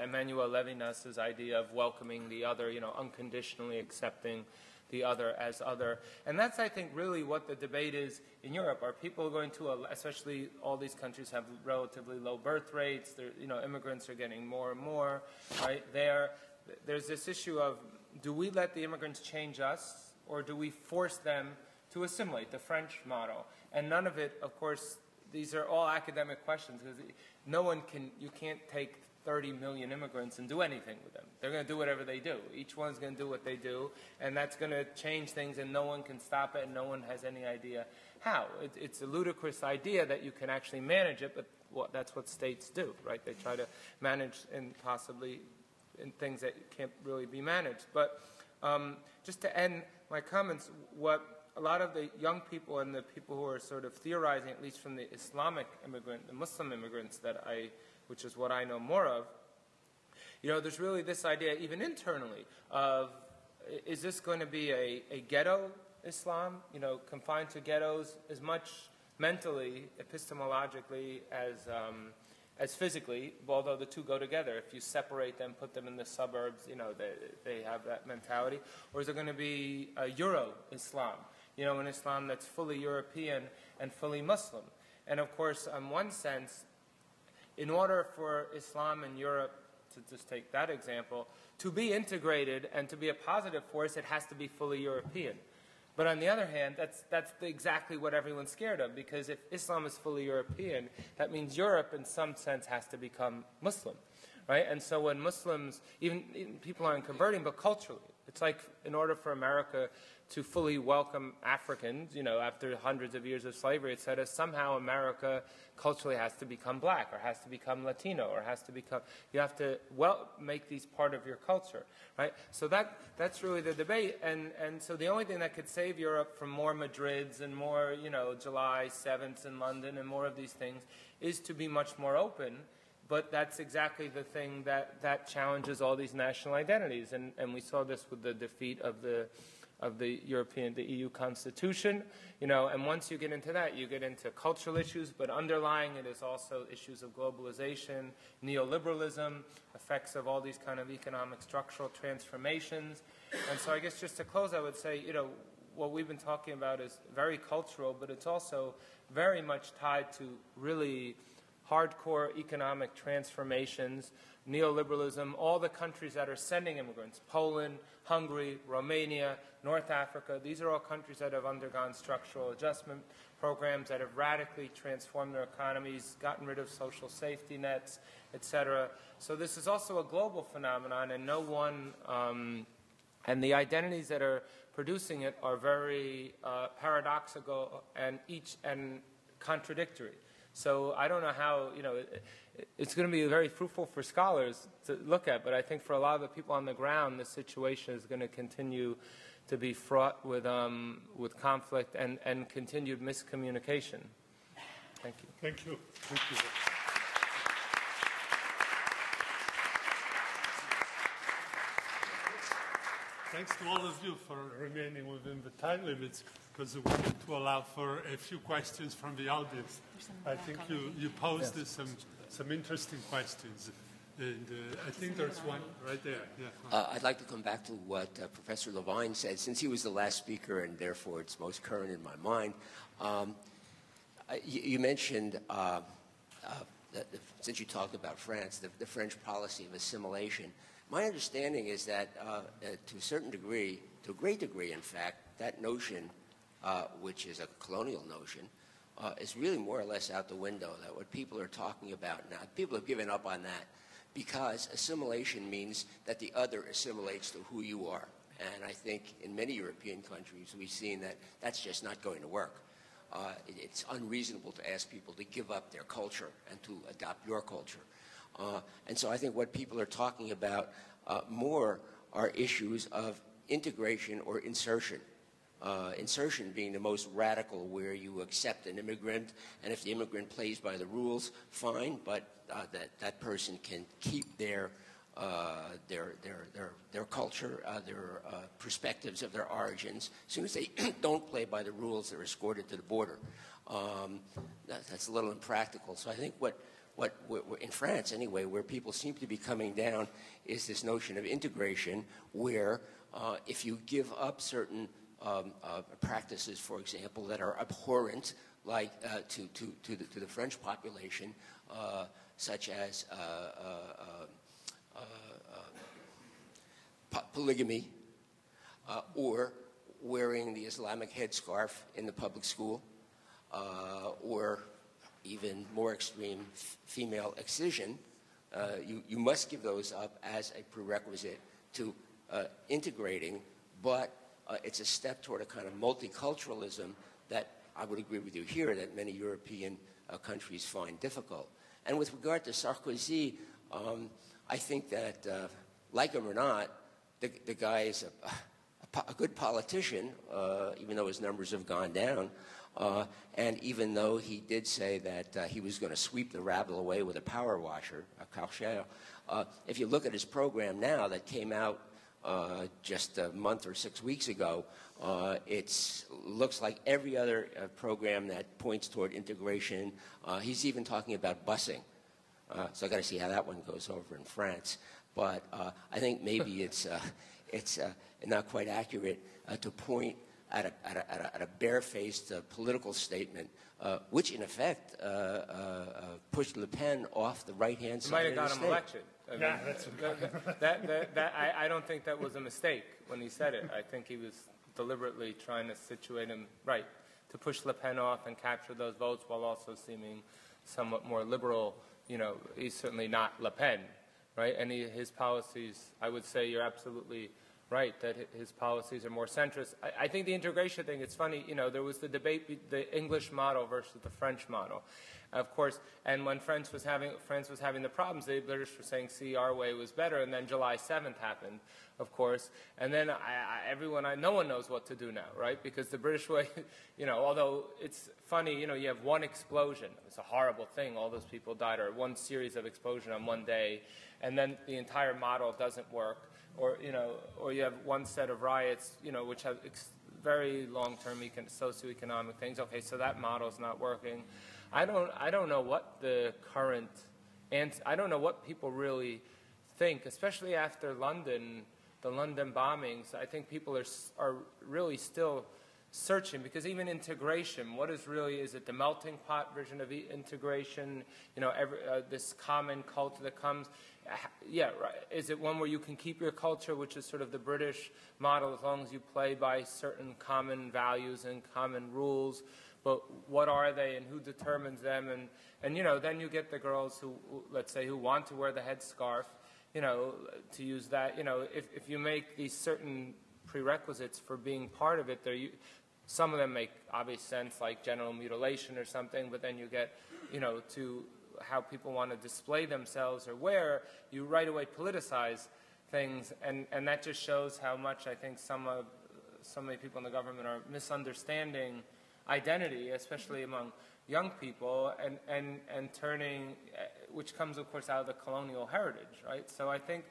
Emmanuel Levinas's idea of welcoming the other, you know, unconditionally accepting the other as other. And that's, I think, really what the debate is in Europe. Are people going to, especially all these countries have relatively low birth rates, you know, immigrants are getting more and more, right? There's this issue of, do we let the immigrants change us, or do we force them to assimilate, the French model? And none of it, of course, these are all academic questions, because you can't take 30 million immigrants and do anything with them. They're going to do whatever they do. Each one's going to do what they do, and that's going to change things, and no one can stop it, and no one has any idea how. It's a ludicrous idea that you can actually manage it, but that's what states do, right? They try to manage and possibly in things that can't really be managed. But just to end my comments, what a lot of the young people and the people who are sort of theorizing, at least from the Islamic immigrant, the Muslim immigrants which is what I know more of, you know, there's really this idea, even internally, of, is this going to be a ghetto Islam, you know, confined to ghettos, as much mentally, epistemologically, as physically, although the two go together. If you separate them, put them in the suburbs, you know, they have that mentality. Or is there going to be a Euro-Islam, you know, an Islam that's fully European and fully Muslim? And of course, in one sense, in order for Islam in Europe, to just take that example, to be integrated and to be a positive force, it has to be fully European. But on the other hand, that's exactly what everyone's scared of, because if Islam is fully European, that means Europe in some sense has to become Muslim, right? And so when Muslims, even people aren't converting, but culturally, it's like in order for America to fully welcome Africans, you know, after hundreds of years of slavery, et cetera, somehow America culturally has to become black, or has to become Latino, or has to become, you have to, well, make these part of your culture, right? So that's really the debate, and so the only thing that could save Europe from more Madrids and more, you know, July 7th in London and more of these things is to be much more open. But that's exactly the thing that challenges all these national identities, and we saw this with the defeat of the EU Constitution, you know, and once you get into that, you get into cultural issues, but underlying it is also issues of globalization, neoliberalism, effects of all these kind of economic structural transformations. And so I guess just to close, I would say, you know, what we've been talking about is very cultural, but it's also very much tied to really hardcore economic transformations, neoliberalism, all the countries that are sending immigrants, Poland, Hungary, Romania, North Africa, these are all countries that have undergone structural adjustment programs, that have radically transformed their economies, gotten rid of social safety nets, et cetera. So this is also a global phenomenon, and no one, and the identities that are producing it are very paradoxical and contradictory. So I don't know how, you know, it's going to be very fruitful for scholars to look at, but I think for a lot of the people on the ground, the situation is going to continue to be fraught with conflict and continued miscommunication. Thank you. Thank you. Thank you. Thanks to all of you for remaining within the time limits, because we want to allow for a few questions from the audience. I think you posed some interesting questions, and I think there's one right there. Yeah. I'd like to come back to what Professor LeVine said, since he was the last speaker and therefore it's most current in my mind. You mentioned, since you talked about France, the French policy of assimilation. My understanding is that to a certain degree, to a great degree in fact, that notion, which is a colonial notion, is really more or less out the window. That what people are talking about now, people have given up on that, because assimilation means that the other assimilates to who you are. And I think in many European countries we've seen that that's just not going to work. It's unreasonable to ask people to give up their culture and to adopt your culture. And so I think what people are talking about more are issues of integration or insertion. Insertion being the most radical, where you accept an immigrant, and if the immigrant plays by the rules, fine, but that person can keep their culture, their perspectives of their origins. As soon as they don't play by the rules, they're escorted to the border. That's a little impractical. So I think what in France anyway, where people seem to be coming down, is this notion of integration, where if you give up certain practices, for example, that are abhorrent, like to the French population, such as polygamy, or wearing the Islamic headscarf in the public school, or even more extreme, female excision, you must give those up as a prerequisite to integrating, but it's a step toward a kind of multiculturalism that I would agree with you here that many European countries find difficult. And with regard to Sarkozy, I think that, like him or not, the guy is a good politician, even though his numbers have gone down. And even though he did say that he was going to sweep the rabble away with a power washer, a Clarke, if you look at his program now that came out just a month or 6 weeks ago, it looks like every other program that points toward integration. He's even talking about busing. So I got to see how that one goes over in France. But I think maybe it's not quite accurate to point at a barefaced political statement, which in effect pushed Le Pen off the right-hand side. Might have got him elected. Yeah, that's I don't think that was a mistake when he said it. I think he was deliberately trying to situate him right to push Le Pen off and capture those votes while also seeming somewhat more liberal. You know, he's certainly not Le Pen, right? And his policies, I would say you're absolutely right, that his policies are more centrist. I think the integration thing, it's funny, you know, there was the debate, the English model versus the French model. Of course, and when France was having the problems, the British were saying, see, our way was better, and then July 7th happened, of course, and then no one knows what to do now, right? Because the British way, you know, although it's funny, you know, you have one explosion, it's a horrible thing, all those people died, or one series of explosion on one day, and then the entire model doesn't work, or, you know, or you have one set of riots, you know, which have very long-term socioeconomic things. Okay, so that model's not working. I don't know what the current, I don't know what people really think, especially after London, the London bombings. I think people are really still searching, because even integration, what is really, is it the melting pot version of integration? You know, this common culture that comes, yeah, right. Is it one where you can keep your culture, which is sort of the British model, as long as you play by certain common values and common rules? But what are they, and who determines them? And you know, then you get the girls who, let's say, who want to wear the headscarf, you know, to use that. You know, if you make these certain prerequisites for being part of it, some of them make obvious sense, like genital mutilation or something, but then you get, you know, to how people want to display themselves or wear, you right away politicize things, and that just shows how much I think so many people in the government are misunderstanding identity, especially among young people, and turning, which comes, of course, out of the colonial heritage, right? So I think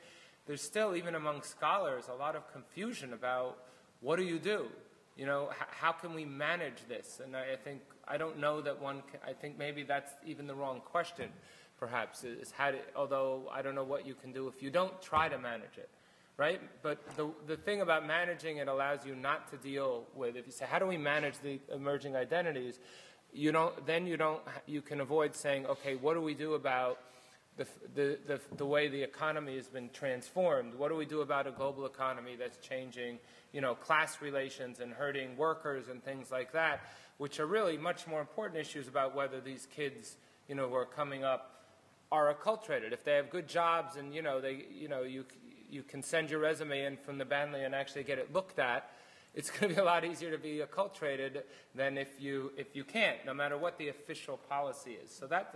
there's still, even among scholars, a lot of confusion about what do you do? You know, how can we manage this? And I think, I don't know that one can, I think maybe that's even the wrong question, perhaps, is how to, although I don't know what you can do if you don't try to manage it. Right? But the thing about managing it allows you not to deal with, if you say, how do we manage the emerging identities, you can avoid saying, okay, what do we do about the way the economy has been transformed? What do we do about a global economy that's changing, you know, class relations and hurting workers and things like that, which are really much more important issues about whether these kids, you know, who are coming up are acculturated. If they have good jobs and, you know, you can send your resume in from the Banlieue and actually get it looked at, it's going to be a lot easier to be acculturated than if you can't, no matter what the official policy is. So that,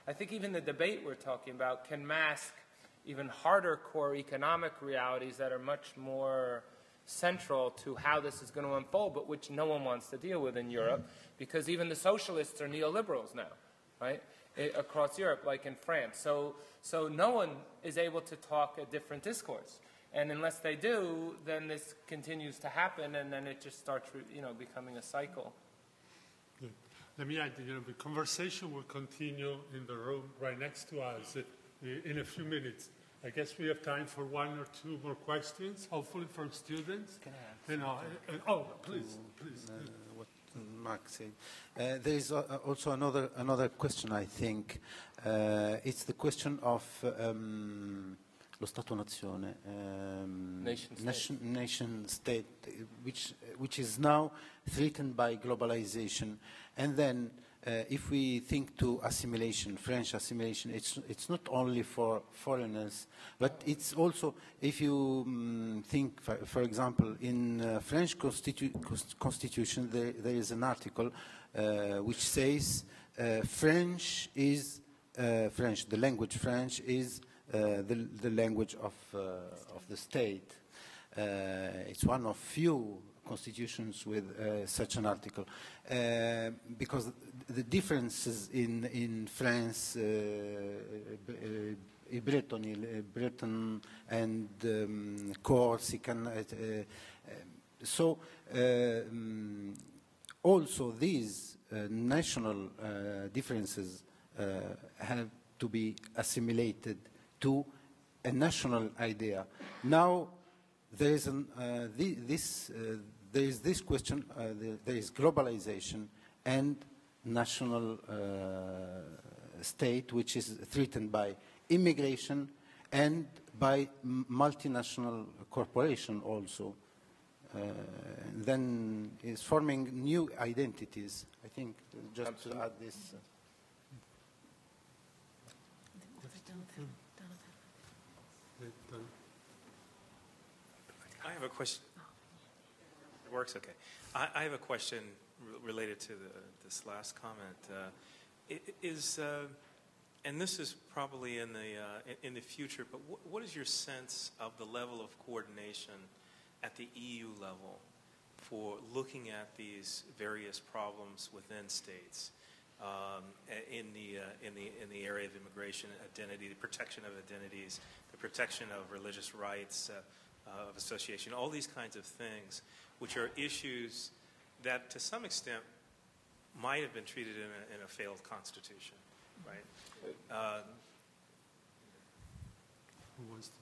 I think even the debate we're talking about can mask even harder core economic realities that are much more central to how this is going to unfold, but which no one wants to deal with in Europe, because even the socialists are neoliberals now, right? Across Europe, like in France. So no one is able to talk a different discourse. And unless they do, then this continues to happen, and then it just starts, you know, becoming a cycle. Good. Let me add, you know, the conversation will continue in the room right next to us in a few minutes. I guess we have time for one or two more questions, hopefully from students. Can I ask? Please. What Mark said. There is also another question, I think. It's the question of lo Stato-nazione, nation state, which is now threatened by globalization. And then, if we think to assimilation, French assimilation, it's not only for foreigners, but it's also, if you think, for example, in French constitution, there is an article which says French is the language French is the language of the state. It's one of few constitutions with such an article, because the differences in France Britain and Corsican. Also these national differences have to be assimilated to a national idea. Now there is this question, there is globalization and national state, which is threatened by immigration and by multinational corporation also. Then is forming new identities. I think just to add this. I have a question. It works, okay. I have a question related to this last comment. And this is probably in the future, but what is your sense of the level of coordination at the EU level for looking at these various problems within states in the area of immigration, identity, the protection of identities, the protection of religious rights, of association, all these kinds of things, which are issues that to some extent might have been treated in a failed constitution, right? Who wants to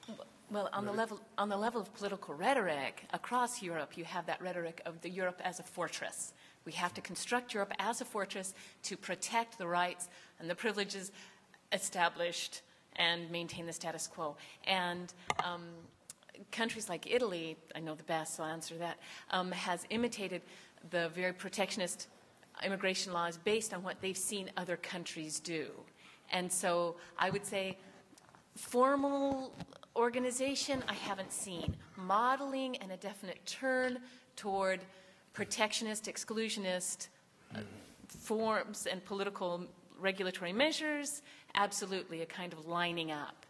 take it? Well, on the level of political rhetoric, across Europe, you have that rhetoric of the Europe as a fortress. We have to construct Europe as a fortress to protect the rights and the privileges established and maintain the status quo. And countries like Italy, I know the best, so I'll answer that, has imitated the very protectionist immigration laws based on what they've seen other countries do. And so I would say formal organization, I haven't seen. Modeling and a definite turn toward protectionist, exclusionist forms and political regulatory measures, absolutely a kind of lining up.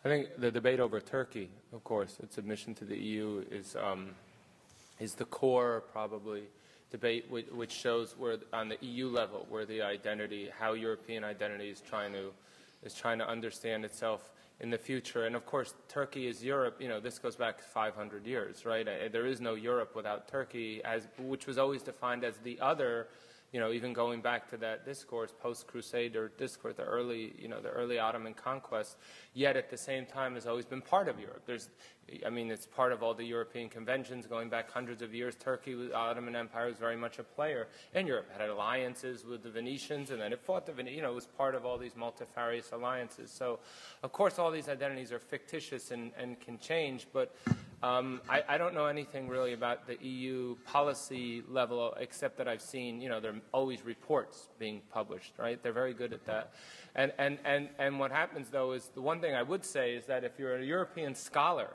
I think the debate over Turkey, of course, its admission to the EU is the core, probably, debate which shows where, on the EU level, where the identity, how European identity is trying to understand itself in the future. And of course, Turkey is Europe. You know, this goes back 500 years, right? There is no Europe without Turkey, which was always defined as the other. You know, even going back to that discourse, post-Crusader discourse, the early Ottoman conquest, yet at the same time has always been part of Europe. It's part of all the European conventions going back hundreds of years. Turkey, the Ottoman Empire, was very much a player in Europe. It had alliances with the Venetians, and then it fought the Venetians. It was part of all these multifarious alliances. So, of course, all these identities are fictitious and can change, but I don't know anything really about the EU policy level, except that I've seen, there are always reports being published, right? They're very good at that. And what happens, though, is the one thing I would say is that if you're a European scholar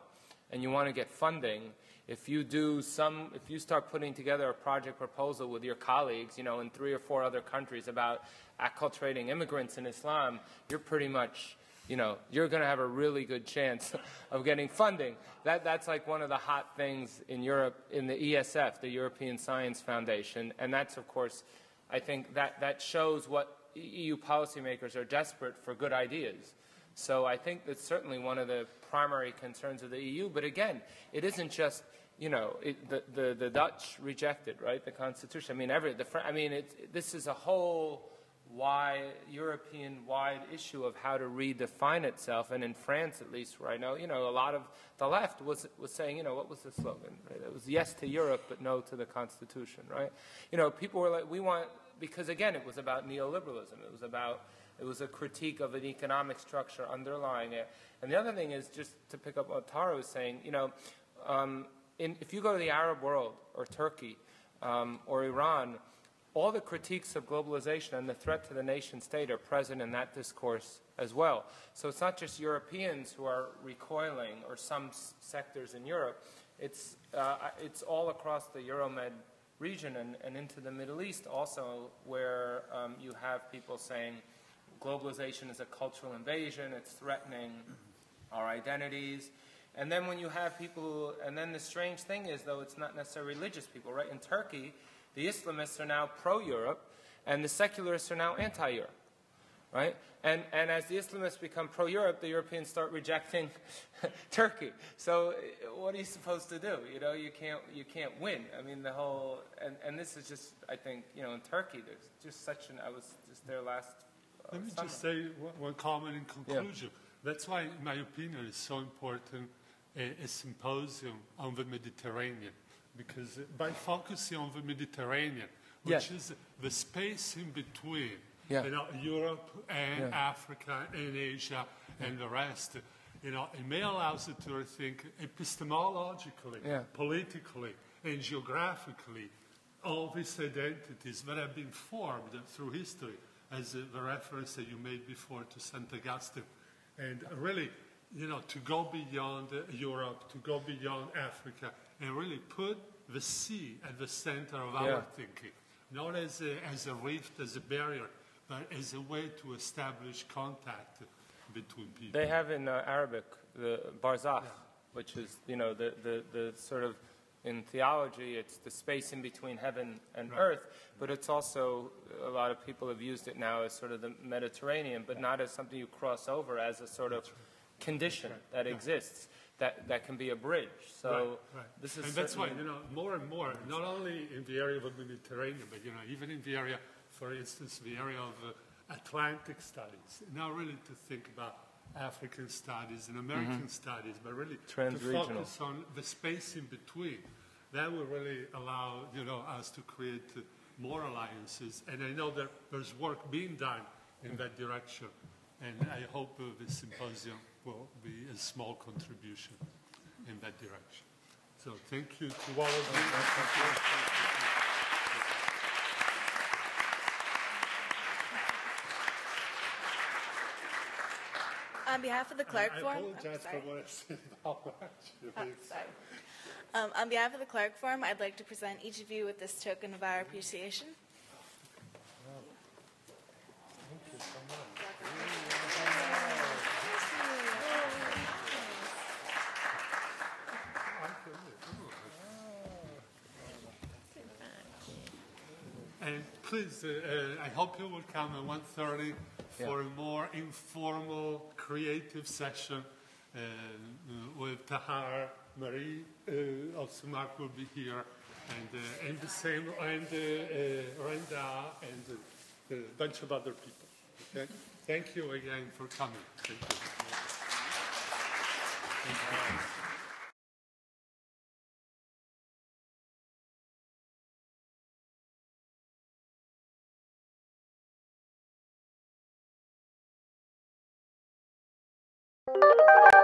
and you want to get funding, if you start putting together a project proposal with your colleagues, in 3 or 4 other countries about acculturating immigrants in Islam, you're pretty much, you're going to have a really good chance of getting funding. That's like one of the hot things in Europe, in the ESF, the European Science Foundation. And that's, of course, I think that shows what EU policymakers are desperate for good ideas. So I think that's certainly one of the primary concerns of the EU. But again, it isn't just, the Dutch rejected, right, the Constitution. This is a whole European-wide issue of how to redefine itself. And in France, at least, where I know, a lot of the left was saying, what was the slogan? Right? It was yes to Europe, but no to the Constitution, right? People were like, we want, because again, it was about neoliberalism. It was a critique of an economic structure underlying it. And the other thing is, just to pick up what Tahar was saying, if you go to the Arab world or Turkey or Iran, all the critiques of globalization and the threat to the nation state are present in that discourse as well. So it's not just Europeans who are recoiling, or some sectors in Europe. It's all across the Euromed region and into the Middle East also, where you have people saying globalization is a cultural invasion, it's threatening our identities. And then when you have people, and then the strange thing is, though, it's not necessarily religious people, right? In Turkey, the Islamists are now pro-Europe, and the secularists are now anti-Europe, right? And as the Islamists become pro-Europe, the Europeans start rejecting Turkey. So what are you supposed to do? You know, you can't win. I mean, the whole, and this is just, I think, you know, in Turkey, there's just such an, I was just there last Let me summer. just say one comment in conclusion. Yeah. That's why, in my opinion, it's so important a symposium on the Mediterranean, because by focusing on the Mediterranean, which is the space in between, you know, Europe and Africa and Asia and the rest, you know, it may allow us to rethink epistemologically, politically, and geographically all these identities that have been formed through history, as the reference that you made before to St. Augustine. And really, you know, to go beyond Europe, to go beyond Africa, and really put the sea at the center of our thinking, not as a rift, as a barrier, but as a way to establish contact between people. They have in Arabic the barzakh, which is, you know, the sort of, in theology, it's the space in between heaven and earth, but it's also, a lot of people have used it now as sort of the Mediterranean, but not as something you cross over, as a sort of condition that exists, that can be a bridge. So this is, and that's why, you know, more and more, not only in the area of the Mediterranean, but, you know, even in the area, for instance, the area of Atlantic studies, now really to think about African studies and American studies, but really to focus on the space in between. That will really allow, you know, us to create more alliances. And I know that there's work being done in that direction. And I hope this symposium will be a small contribution in that direction. So thank you to all of you. On behalf of the Clarke Forum, I apologize for what I said about sorry. On behalf of the Clarke Forum, I'd like to present each of you with this token of our appreciation. Thank you so much. And please, I hope you will come at 1:30 for a more informal, creative session with Tahar, Marie, also Mark will be here, and the same, and Renda, and a bunch of other people. Okay? Thank you again for coming. Thank you. Thank you.